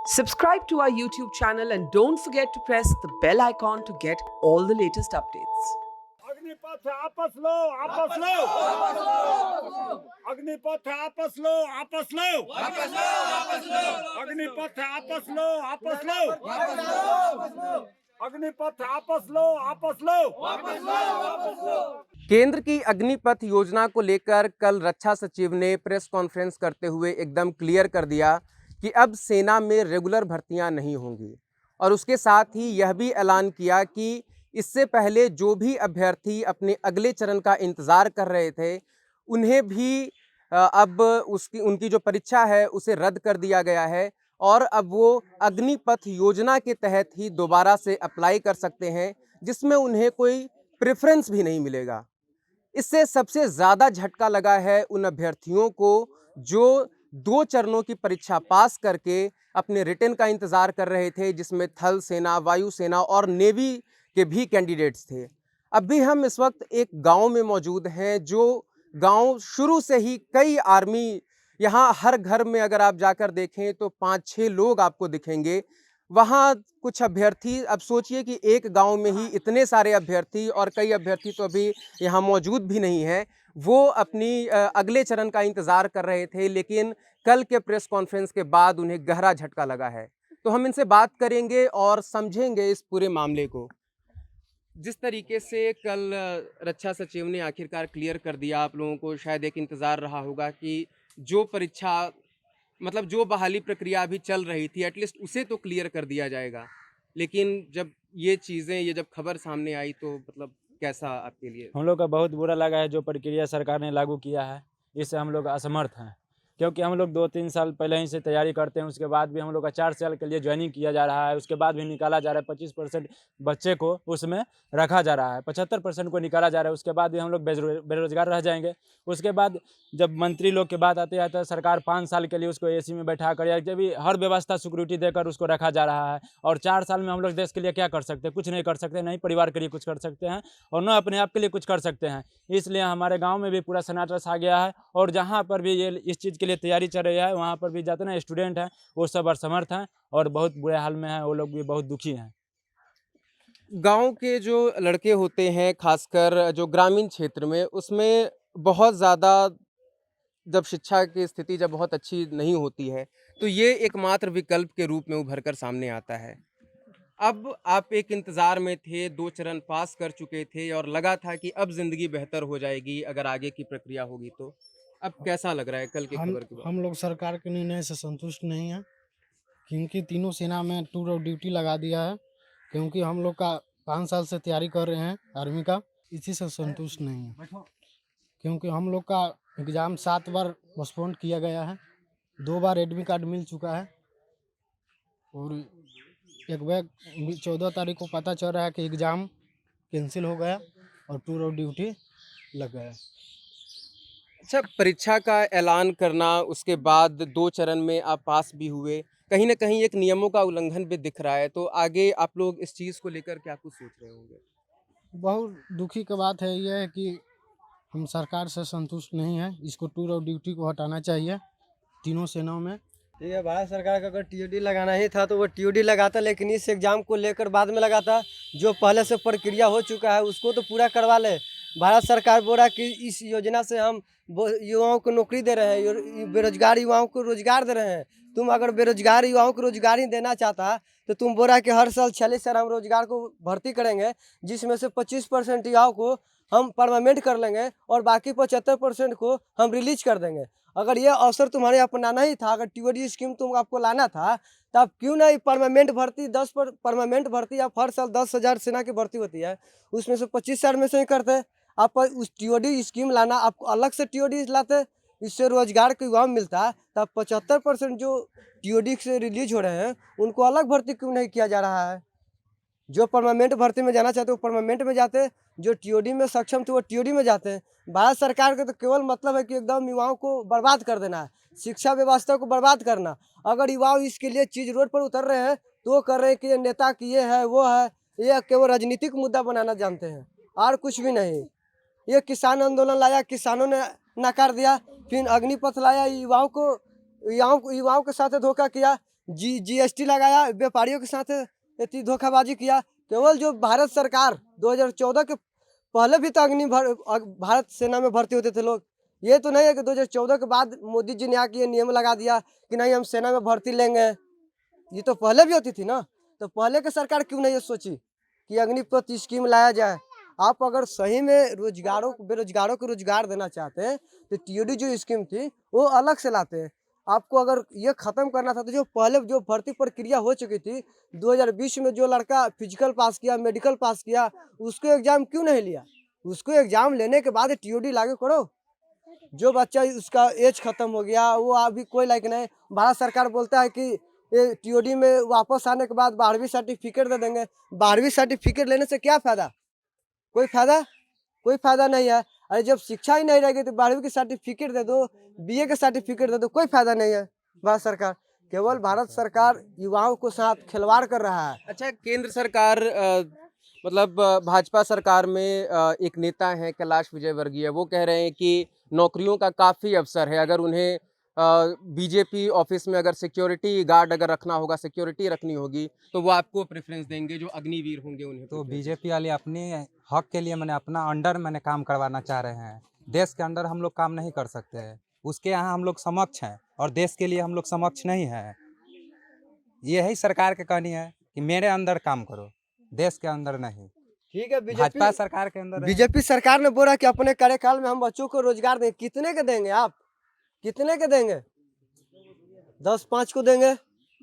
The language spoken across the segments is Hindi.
Subscribe to our YouTube channel and don't forget to press the bell icon to get all the latest updates. Agnipath आपस लो, आपस लो, अग्निपथ आपस लो, आपस लो, अग्निपथ आपस लो, आपस लो, अग्निपथ आपस लो, आपस लो। केंद्र की अग्निपथ योजना को लेकर कल रक्षा सचिव ने प्रेस कॉन्फ्रेंस करते हुए एकदम क्लियर कर दिया कि अब सेना में रेगुलर भर्तियां नहीं होंगी और उसके साथ ही यह भी ऐलान किया कि इससे पहले जो भी अभ्यर्थी अपने अगले चरण का इंतज़ार कर रहे थे उन्हें भी अब उनकी जो परीक्षा है उसे रद्द कर दिया गया है और अब वो अग्निपथ योजना के तहत ही दोबारा से अप्लाई कर सकते हैं, जिसमें उन्हें कोई प्रेफरेंस भी नहीं मिलेगा। इससे सबसे ज़्यादा झटका लगा है उन अभ्यर्थियों को जो 2 चरणों की परीक्षा पास करके अपने रिटन का इंतज़ार कर रहे थे, जिसमें थल सेना, वायु सेना और नेवी के भी कैंडिडेट्स थे। अब भी हम इस वक्त एक गांव में मौजूद हैं, जो गांव शुरू से ही कई आर्मी, यहाँ हर घर में अगर आप जाकर देखें तो 5-6 लोग आपको दिखेंगे। वहाँ कुछ अभ्यर्थी, अब सोचिए कि एक गांव में ही इतने सारे अभ्यर्थी और कई अभ्यर्थी तो अभी यहाँ मौजूद भी नहीं हैं, वो अपनी अगले चरण का इंतज़ार कर रहे थे, लेकिन कल के प्रेस कॉन्फ्रेंस के बाद उन्हें गहरा झटका लगा है। तो हम इनसे बात करेंगे और समझेंगे इस पूरे मामले को। जिस तरीके से कल रक्षा सचिव ने आखिरकार क्लियर कर दिया, आप लोगों को शायद एक इंतज़ार रहा होगा कि जो परीक्षा, मतलब जो बहाली प्रक्रिया अभी चल रही थी, एटलीस्ट उसे तो क्लियर कर दिया जाएगा। लेकिन जब ये चीज़ें, ये जब खबर सामने आई तो मतलब कैसा आपके लिए? हम लोग का बहुत बुरा लगा है जो प्रक्रिया सरकार ने लागू किया है, इससे हम लोग असमर्थ हैं। क्योंकि हम लोग 2-3 साल पहले ही से तैयारी करते हैं, उसके बाद भी हम लोग का 4 साल के लिए ज्वाइनिंग किया जा रहा है, उसके बाद भी निकाला जा रहा है। 25% बच्चे को उसमें रखा जा रहा है, 75% को निकाला जा रहा है, उसके बाद भी हम लोग बेरोजगार रह जाएंगे। उसके बाद जब मंत्री लोग के बाद आते हैं तो सरकार 5 साल के लिए उसको एसी में बैठा कर, या जब भी हर व्यवस्था सिक्योरिटी देकर उसको रखा जा रहा है। और 4 साल में हम लोग देश के लिए क्या कर सकते हैं? कुछ नहीं कर सकते, नहीं परिवार के लिए कुछ कर सकते हैं और न अपने आप के लिए कुछ कर सकते हैं। इसलिए हमारे गाँव में भी पूरा सन्नाटा छा गया है और जहाँ पर भी ये इस चीज़ के लिए तैयारी चल रही है, वहाँ पर भी जितने स्टूडेंट हैं वो सब असमर्थ हैं और बहुत बुरे हाल में हैं, वो लोग भी बहुत दुखी हैं। गांव के जो लड़के होते हैं, खासकर जो ग्रामीण क्षेत्र में, उसमें बहुत ज़्यादा जब शिक्षा की स्थिति जब बहुत अच्छी नहीं होती है, तो ये एकमात्र विकल्प के रूप में उभर कर सामने आता है। अब आप एक इंतज़ार में थे, 2 चरण पास कर चुके थे और लगा था कि अब ज़िंदगी बेहतर हो जाएगी अगर आगे की प्रक्रिया होगी तो। अब कैसा लग रहा है कल की हम खबर के बाद? हम लोग सरकार के निर्णय से संतुष्ट नहीं हैं, क्योंकि तीनों सेना में टूर ऑफ ड्यूटी लगा दिया है। क्योंकि हम लोग का 5 साल से तैयारी कर रहे हैं आर्मी का, इसी से संतुष्ट नहीं है। क्योंकि हम लोग का एग्ज़ाम 7 बार पोस्टपोन किया गया है, 2 बार एडमिट कार्ड मिल चुका है और एक बार 14 तारीख को पता चल रहा है कि एग्ज़ाम कैंसिल हो गया और टूर ऑफ ड्यूटी लग गया। अच्छा, परीक्षा का ऐलान करना, उसके बाद 2 चरण में आप पास भी हुए, कहीं न कहीं एक नियमों का उल्लंघन भी दिख रहा है, तो आगे आप लोग इस चीज़ को लेकर क्या कुछ सोच रहे होंगे? बहुत दुखी की बात है यह है कि हम सरकार से संतुष्ट नहीं हैं। इसको टूर ऑफ ड्यूटी को हटाना चाहिए तीनों सेनाओं में। ठीक है, भारत सरकार का अगर टीओडी लगाना ही था तो वो टीओडी लगाता, लेकिन इस एग्ज़ाम को लेकर बाद में लगाता। जो पहले से प्रक्रिया हो चुका है उसको तो पूरा करवा ले। भारत सरकार बोल रहा है कि इस योजना से हम युवाओं को नौकरी दे रहे हैं, बेरोजगार युवाओं को रोजगार दे रहे हैं। तुम अगर बेरोजगार युवाओं को रोजगार ही देना चाहता तो तुम बोल रहा है कि हर साल 46 साल हम रोजगार को भर्ती करेंगे, जिसमें से 25% युवाओं को हम परमानेंट कर लेंगे और बाकी 75% को हम रिलीज कर देंगे। अगर ये अवसर तुम्हारे अपनाना ही था, अगर टीओडी स्कीम तुम आपको लाना था, तब क्यों नहीं परमानेंट भर्ती, 10 पर परमानेंट भर्ती, आप हर साल 10,000 सेना की भर्ती होती है, उसमें से 25 साल में से ही करते। आप उस टीओडी स्कीम लाना, आपको अलग से टीओडी लाते, इससे रोजगार को युवा मिलता। तब 75% जो टीओडी से रिलीज हो रहे हैं उनको अलग भर्ती क्यों नहीं किया जा रहा है? जो परमानेंट भर्ती में जाना चाहते वो परमानेंट में जाते, जो टीओडी में सक्षम थे वो टीओडी में जाते हैं। भारत सरकार का तो केवल मतलब है कि एकदम युवाओं को बर्बाद कर देना है, शिक्षा व्यवस्था को बर्बाद करना। अगर युवा इसके लिए चीज़ रोड पर उतर रहे हैं तो कह रहे हैं कि ये नेता की ये है वो है, ये केवल राजनीतिक मुद्दा बनाना जानते हैं और कुछ भी नहीं। ये किसान आंदोलन लाया, किसानों ने नकार दिया, फिर अग्निपथ लाया, युवाओं को युवाओं के साथ धोखा किया, जीएसटी लगाया, व्यापारियों के साथ इतनी धोखाबाजी किया। केवल जो भारत सरकार 2014 के पहले भी तो भारत सेना में भर्ती होते थे लोग। ये तो नहीं है कि 2014 के बाद मोदी जी ने आके ये नियम लगा दिया कि नहीं हम सेना में भर्ती लेंगे। ये तो पहले भी होती थी ना। तो पहले की सरकार क्यों नहीं ये सोची कि अग्निपथ स्कीम लाया जाए। आप अगर सही में बेरोजगारों को रोजगार देना चाहते हैं तो टीओडी जो स्कीम थी वो अलग से लाते हैं। आपको अगर ये खत्म करना था तो जो पहले जो भर्ती प्रक्रिया हो चुकी थी 2020 में, जो लड़का फिजिकल पास किया, मेडिकल पास किया, उसको एग्जाम क्यों नहीं लिया? उसको एग्जाम लेने के बाद टीओडी लागू करो। जो बच्चा उसका एज खत्म हो गया वो अभी कोई लायक नहीं। भारत सरकार बोलता है कि ये टीओडी में वापस आने के बाद 12वीं सर्टिफिकेट दे देंगे। 12वीं सर्टिफिकेट लेने से क्या फायदा? कोई फायदा नहीं है। अरे जब शिक्षा ही नहीं रहेगी तो 12वीं की सर्टिफिकेट दे दो, बीए का सर्टिफिकेट दे दो, कोई फायदा नहीं है। भारत सरकार केवल भारत सरकार युवाओं के साथ खिलवाड़ कर रहा है। अच्छा, केंद्र सरकार मतलब भाजपा सरकार में एक नेता हैं कैलाश विजयवर्गीय, वो कह रहे हैं कि नौकरियों का काफ़ी अवसर है। अगर उन्हें बीजेपी ऑफिस में अगर सिक्योरिटी गार्ड अगर रखना होगा, सिक्योरिटी रखनी होगी, तो वो आपको प्रेफरेंस देंगे, जो अग्निवीर होंगे उन्हें। तो बीजेपी वाले अपने हक के लिए मैंने अपना अंडर मैंने काम करवाना चाह रहे हैं। देश के अंदर हम लोग काम नहीं कर सकते हैं, उसके यहाँ हम लोग समक्ष हैं और देश के लिए हम लोग समक्ष नहीं हैं। यही सरकार की कहनी है कि मेरे अंदर काम करो, देश के अंदर नहीं। ठीक है, भाजपा सरकार के अंदर बीजेपी सरकार ने बोला कि अपने कार्यकाल में हम बच्चों को रोजगार देंगे। कितने के देंगे आप? कितने के देंगे? 10-5 को देंगे?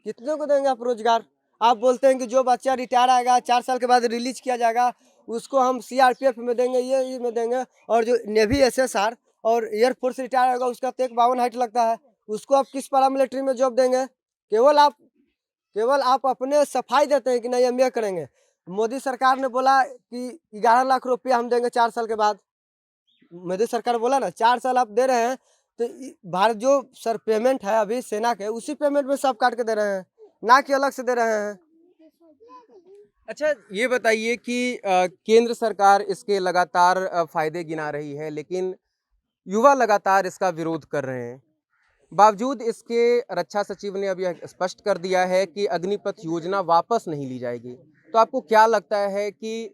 कितने को देंगे आप रोजगार? आप बोलते हैं कि जो बच्चा रिटायर आएगा 4 साल के बाद रिलीज किया जाएगा उसको हम सीआरपीएफ में देंगे, ये में देंगे। और जो नेवी एसएसआर और एयरफोर्स रिटायर होगा उसका तो 1.52 हाइट लगता है, उसको आप किस पैरामिलिट्री में जॉब देंगे? केवल आप अपने सफाई देते हैं कि नहीं हम ये करेंगे। मोदी सरकार ने बोला कि 11 लाख रुपया हम देंगे 4 साल के बाद। मोदी सरकार बोला ना 4 साल आप दे रहे हैं तो भारत जो सर पेमेंट है अभी सेना के, उसी पेमेंट में सब काट के दे रहे हैं, ना कि अलग से दे रहे हैं। अच्छा, ये बताइए कि केंद्र सरकार इसके लगातार फायदे गिना रही है, लेकिन युवा लगातार इसका विरोध कर रहे हैं। बावजूद इसके रक्षा सचिव ने अब यह स्पष्ट कर दिया है कि अग्निपथ योजना वापस नहीं ली जाएगी। तो आपको क्या लगता है कि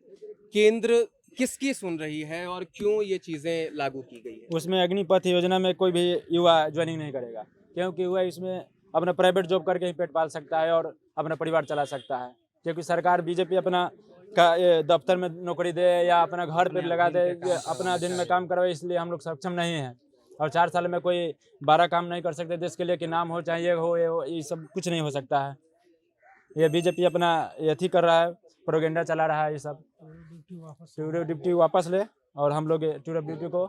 केंद्र किसकी सुन रही है और क्यों ये चीज़ें लागू की गई है? उसमें अग्निपथ योजना में कोई भी युवा ज्वाइनिंग नहीं करेगा, क्योंकि वह इसमें अपना प्राइवेट जॉब करके ही पेट पाल सकता है और अपना परिवार चला सकता है। क्योंकि सरकार बीजेपी अपना दफ्तर में नौकरी दे या अपना घर पे लगा दे, अपना दिन में काम करवाए, इसलिए हम लोग सक्षम नहीं हैं। और 4 साल में कोई 12 काम नहीं कर सकते देश के लिए कि नाम हो चाहे ये हो, ये सब कुछ नहीं हो सकता है। ये बीजेपी अपना यथी कर रहा है, प्रोपेगेंडा चला रहा है। ये सब ड्यूटी वापस ले और हम लोग टूर ऑफ ड्यूटी को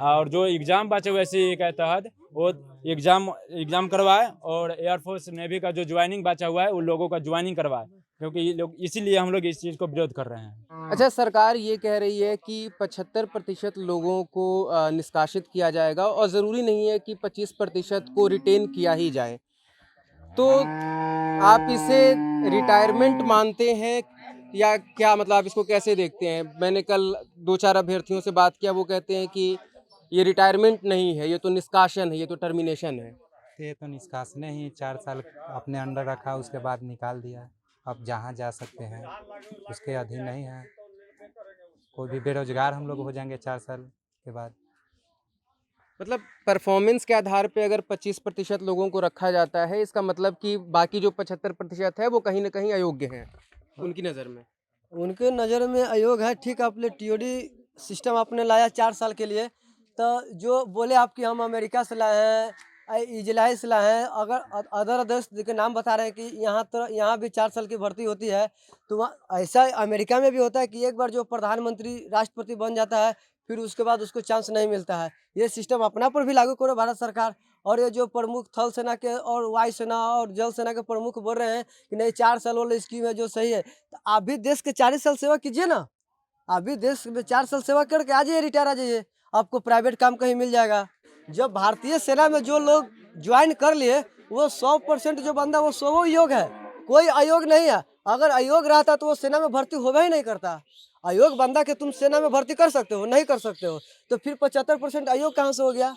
और जो एग्ज़ाम बचे हुए इसी के तहत वो एग्ज़ाम करवाए और एयरफोर्स नेवी का जो ज्वाइनिंग बचा हुआ है उन लोगों का ज्वाइनिंग करवाए, क्योंकि ये लोग इसीलिए हम लोग इस चीज़ को विरोध कर रहे हैं। अच्छा, सरकार ये कह रही है कि 75% लोगों को निष्कासित किया जाएगा और ज़रूरी नहीं है कि 25% को रिटेन किया ही जाए। तो आप इसे रिटायरमेंट मानते हैं या क्या, मतलब आप इसको कैसे देखते हैं? मैंने कल 2-4 अभ्यर्थियों से बात किया, वो कहते हैं कि ये रिटायरमेंट नहीं है, ये तो निष्कासन है, ये तो टर्मिनेशन है। ये तो निष्कासन ही 4 साल अपने अंडर रखा, उसके बाद निकाल दिया। अब जहाँ जा सकते हैं उसके अधीन नहीं है। कोई भी बेरोजगार हम लोग हो जाएंगे 4 साल के बाद। मतलब परफॉर्मेंस के आधार पे अगर 25% लोगों को रखा जाता है, इसका मतलब कि बाकी जो 75% है वो कहीं ना कहीं अयोग्य हैं उनकी नज़र में। उनके नज़र में अयोग है। ठीक, आपने टीओडी सिस्टम आपने लाया 4 साल के लिए, तो जो बोले आपकी हम अमेरिका से लाए हैं, इजराइल से लाए हैं, अगर अदर देश के नाम बता रहे हैं कि यहाँ भी 4 साल की भर्ती होती है, तो वहाँ ऐसा अमेरिका में भी होता है कि एक बार जो प्रधानमंत्री राष्ट्रपति बन जाता है फिर उसके बाद उसको चांस नहीं मिलता है। ये सिस्टम अपना पर भी लागू करो भारत सरकार। और ये जो प्रमुख थल सेना के और वायु सेना और जल सेना के प्रमुख बोल रहे हैं कि नहीं 4 साल वाला स्कीम है जो सही है, तो आप भी देश के 40 साल सेवा कीजिए ना। आप भी देश में 4 साल सेवा करके आ जाइए, रिटायर आ जाइए, आपको प्राइवेट काम कहीं मिल जाएगा। जब भारतीय सेना में जो लोग ज्वाइन कर लिए वो 100% जो बंदा वो 100 योग है, कोई अयोग नहीं है। अगर अयोग रहता तो वो सेना में भर्ती होगा ही नहीं करता। अयोग बंदा के तुम सेना में भर्ती कर सकते हो? नहीं कर सकते हो। तो फिर 75% अयोग कहाँ से हो गया?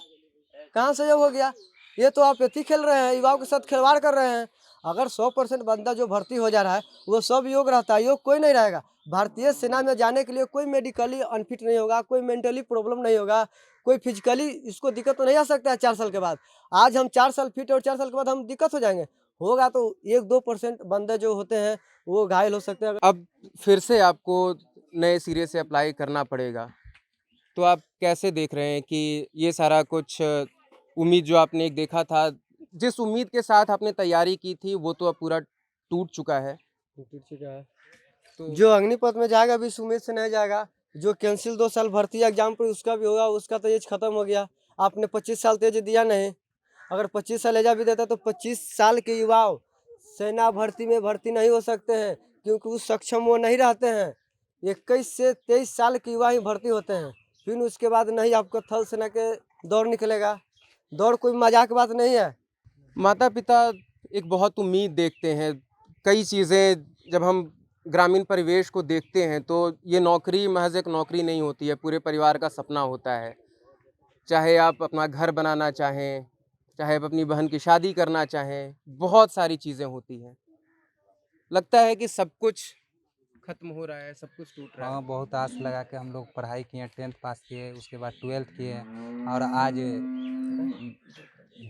कहाँ से अयोग हो गया? ये तो आप एथी खेल रहे हैं, युवाओं के साथ खिलवाड़ कर रहे हैं। अगर 100% बंदा जो भर्ती हो जा रहा है वो सब योग्य रहता है, योग्य कोई नहीं रहेगा। भारतीय सेना में जाने के लिए कोई मेडिकली अनफिट नहीं होगा, कोई मेंटली प्रॉब्लम नहीं होगा, कोई फिजिकली इसको दिक्कत तो नहीं आ सकता है 4 साल के बाद। आज हम 4 साल फिट और 4 साल के बाद हम दिक्कत हो जाएंगे, होगा तो 1-2% बंदे जो होते हैं वो घायल हो सकते हैं। अब फिर से आपको नए सिरे से अप्लाई करना पड़ेगा, तो आप कैसे देख रहे हैं कि ये सारा कुछ उम्मीद जो आपने एक देखा था, जिस उम्मीद के साथ आपने तैयारी की थी वो तो अब पूरा टूट चुका है। टूट चुका है। तो जो अग्निपथ में जाएगा अभी इस उम्मीद से नहीं जाएगा। जो कैंसिल 2 साल भर्ती एग्जाम पर उसका भी होगा, उसका तो एज खत्म हो गया। आपने 25 साल तो एज दिया नहीं, अगर 25 साल एज भी देता तो 25 साल के युवा सेना भर्ती में भर्ती नहीं हो सकते हैं, क्योंकि उस सक्षम वो नहीं रहते हैं। 21 से 23 साल के युवा ही भर्ती होते हैं, फिर उसके बाद नहीं आपको थल सेना के दौड़ निकलेगा। दौड़ कोई मजाक की बात नहीं है। माता पिता एक बहुत उम्मीद देखते हैं, कई चीज़ें जब हम ग्रामीण परिवेश को देखते हैं तो ये नौकरी महज एक नौकरी नहीं होती है, पूरे परिवार का सपना होता है। चाहे आप अपना घर बनाना चाहें, चाहे आप अपनी बहन की शादी करना चाहें, बहुत सारी चीज़ें होती हैं। लगता है कि सब कुछ खत्म हो रहा है, सब कुछ टूट रहा है। हाँ, बहुत आस लगा के हम लोग पढ़ाई किए, 10th पास किए, उसके बाद 12th किए और आज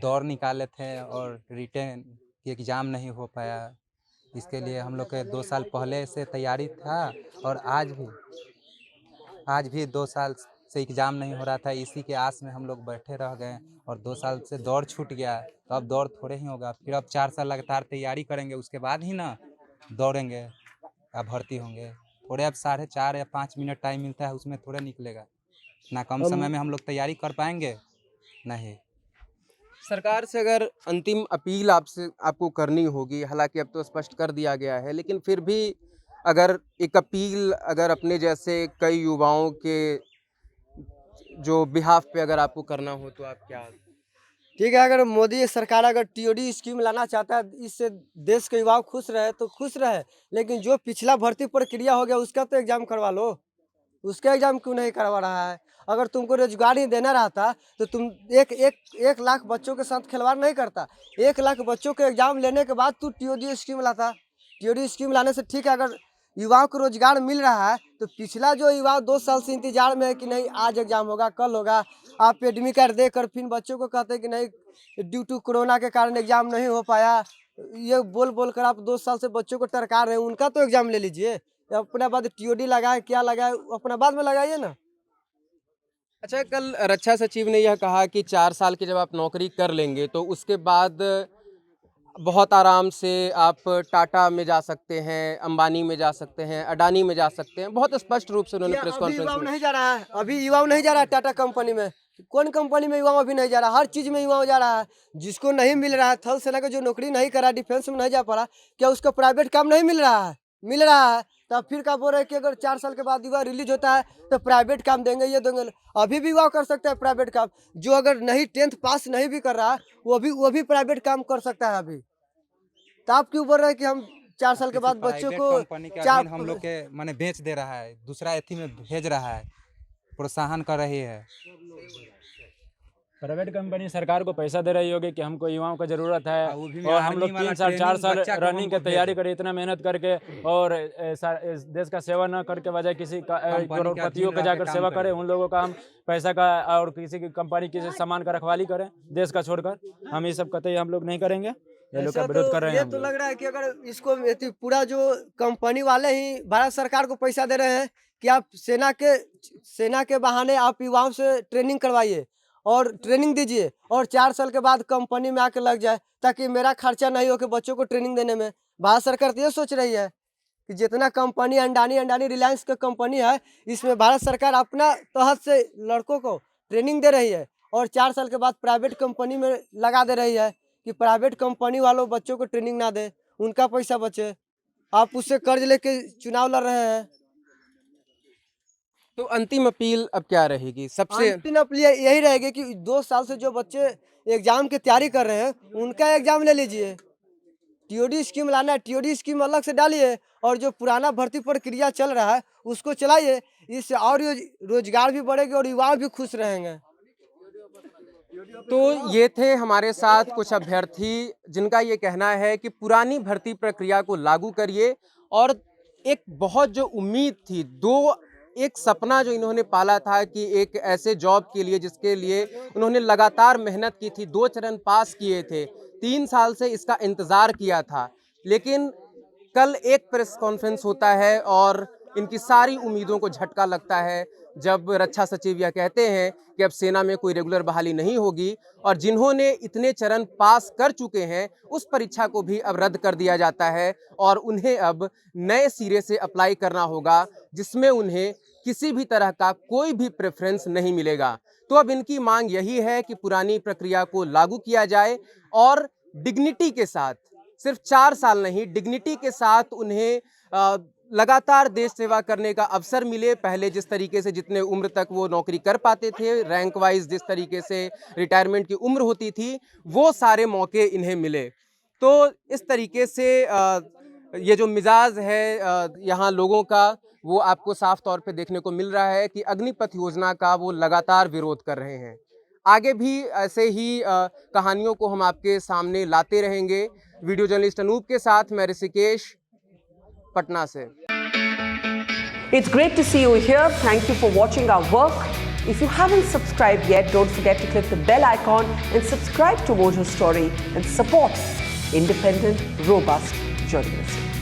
दौड़ निकाले थे और रिटन की एग्ज़ाम नहीं हो पाया। इसके लिए हम लोग के 2 साल पहले से तैयारी था और आज भी 2 साल से एग्ज़ाम नहीं हो रहा था। इसी के आस में हम लोग बैठे रह गए और 2 साल से दौड़ छूट गया, तो अब दौड़ थोड़े ही होगा। फिर अब 4 साल लगातार तैयारी करेंगे, उसके बाद ही ना दौड़ेंगे या भर्ती होंगे। थोड़े अब 4.5 या 5 मिनट टाइम मिलता है, उसमें थोड़े निकलेगा। ना कम समय में हम लोग तैयारी कर पाएंगे, नहीं। सरकार से अगर अंतिम अपील आपको करनी होगी, हालांकि अब तो स्पष्ट कर दिया गया है, लेकिन फिर भी अगर एक अपील अगर अपने जैसे कई युवाओं के जो बिहाफ पे अगर आपको करना हो तो आप क्या? ठीक है, अगर मोदी सरकार अगर टीओडी स्कीम लाना चाहता है, इससे देश के युवा खुश रहे तो खुश रहे, लेकिन जो पिछला भर्ती प्रक्रिया हो गया उसका तो एग्जाम करवा लो। उसका एग्जाम क्यों नहीं करवा रहा है? अगर तुमको रोजगार ही देना रहता तो तुम एक लाख बच्चों के साथ खिलवाड़ नहीं करता। 1 लाख बच्चों के एग्जाम लेने के बाद तू टीओडी स्कीम लाता। टीओडी स्कीम लाने से ठीक है, अगर युवाओं को रोजगार मिल रहा है तो पिछला जो युवा 2 साल से इंतजार में है कि नहीं आज एग्जाम होगा, कल होगा, आप एडमिट कार्ड देकर फिर बच्चों को कहते हैं कि नहीं ड्यू टू कोरोना के कारण एग्जाम नहीं हो पाया, ये बोल बोल कर आप 2 साल से बच्चों को टरका रहे हैं। उनका तो एग्जाम ले लीजिए, अपने बाद टीओडी लगाए क्या लगाए अपना बाद में लगाइए ना। अच्छा, कल रक्षा सचिव ने यह कहा कि 4 साल की जब आप नौकरी कर लेंगे तो उसके बाद बहुत आराम से आप टाटा में जा सकते हैं, अंबानी में जा सकते हैं, अडानी में जा सकते हैं। बहुत स्पष्ट रूप से उन्होंने क्या प्रेस अभी कॉन्फ्रेंस युवा में नहीं जा रहा है? अभी युवा नहीं जा रहा है टाटा कंपनी में। कौन कंपनी में युवा अभी नहीं जा रहा? हर चीज में युवा जा रहा है। जिसको नहीं मिल रहा है, थल सेना का जो नौकरी नहीं करा, डिफेंस में नहीं जा पा रहा, क्या उसका प्राइवेट काम नहीं मिल रहा है? मिल रहा है। तब फिर क्या बोल रहे हैं कि अगर 4 साल के बाद युवा रिलीज होता है तो प्राइवेट काम देंगे, ये देंगे। अभी भी युवा कर सकता है प्राइवेट काम। जो अगर नहीं 10th पास नहीं भी कर रहा है वो भी प्राइवेट काम कर सकता है अभी। तो आप क्यों बोल रहे हैं कि हम 4 साल के बाद बच्चों को कंपनी के अधीन हम लोग के माने बेच दे रहा है, दूसरा एथी में भेज रहा है, प्रोत्साहन कर रही है। प्राइवेट कंपनी सरकार को पैसा दे रही होगी कि हमको युवाओं का ज़रूरत है, वो भी और हम लोग आर्मी वाला 3 साल 4 ट्रेनिंग साल बच्चा को रनिंग की हमको तैयारी भेज। करे, इतना मेहनत करके, और इस देश का सेवा न करके बजाय किसी करोड़पतियों अधीन का रह के जाकर काम सेवा करें। करें, उन लोगों का हम पैसा का और किसी की कंपनी किसी सामान का रखवाली करें देश का छोड़कर। हम ये सब कतई हम लोग नहीं करेंगे, ये लोग का ऐसा विरोध तो कर रहे हैं ये हम तो लोग। लग रहा है कि अगर इसको पूरा जो कंपनी वाले ही भारत सरकार को पैसा दे रहे हैं कि आप सेना के बहाने आप युवाओं से ट्रेनिंग करवाइए और ट्रेनिंग दीजिए और 4 साल के बाद कंपनी में आके लग जाए, ताकि मेरा खर्चा नहीं हो कि बच्चों को ट्रेनिंग देने में। भारत सरकार तो ये सोच रही है कि जितना कंपनी अंडानी रिलायंस का कंपनी है, इसमें भारत सरकार अपना तहत से लड़कों को ट्रेनिंग दे रही है और 4 साल के बाद प्राइवेट कंपनी में लगा दे रही है कि प्राइवेट कंपनी वालों बच्चों को ट्रेनिंग ना दे, उनका पैसा बचे। आप उससे कर्ज लेके चुनाव लड़ रहे हैं। तो अंतिम अपील अब क्या रहेगी? सबसे अंतिम अपील यही रहेगी कि 2 साल से जो बच्चे एग्जाम की तैयारी कर रहे हैं उनका एग्जाम ले लीजिए। टीओडी स्कीम लाना है, टीओडी स्कीम अलग से डालिए और जो पुराना भर्ती प्रक्रिया चल रहा है उसको चलाइए। इससे और रोजगार भी बढ़ेगा और युवा भी खुश रहेंगे। तो ये थे हमारे साथ कुछ अभ्यर्थी जिनका ये कहना है कि पुरानी भर्ती प्रक्रिया को लागू करिए, और एक बहुत जो उम्मीद थी, एक सपना जो इन्होंने पाला था कि एक ऐसे जॉब के लिए जिसके लिए उन्होंने लगातार मेहनत की थी, 2 चरण पास किए थे, 3 साल से इसका इंतज़ार किया था, लेकिन कल एक प्रेस कॉन्फ्रेंस होता है और इनकी सारी उम्मीदों को झटका लगता है जब रक्षा सचिव यह कहते हैं कि अब सेना में कोई रेगुलर बहाली नहीं होगी, और जिन्होंने इतने चरण पास कर चुके हैं उस परीक्षा को भी अब रद्द कर दिया जाता है और उन्हें अब नए सिरे से अप्लाई करना होगा, जिसमें उन्हें किसी भी तरह का कोई भी प्रेफरेंस नहीं मिलेगा। तो अब इनकी मांग यही है कि पुरानी प्रक्रिया को लागू किया जाए और डिग्निटी के साथ, सिर्फ 4 साल नहीं, डिग्निटी के साथ उन्हें लगातार देश सेवा करने का अवसर मिले। पहले जिस तरीके से जितने उम्र तक वो नौकरी कर पाते थे, रैंक वाइज जिस तरीके से रिटायरमेंट की उम्र होती थी, वो सारे मौके इन्हें मिले। तो इस तरीके से ये जो मिजाज है यहाँ लोगों का, वो आपको साफ तौर पे देखने को मिल रहा है कि अग्निपथ योजना का वो लगातार विरोध कर रहे हैं। आगे भी ऐसे ही कहानियों को हम आपके सामने लाते रहेंगे। वीडियो जर्नलिस्ट अनूप के साथ मैं ऋषिकेश, पटना से। It's great to see you here. Thank you for watching our work. If you haven't subscribed yet, don't forget to click the bell icon and subscribe to Mojo Story and support independent, robust journalism.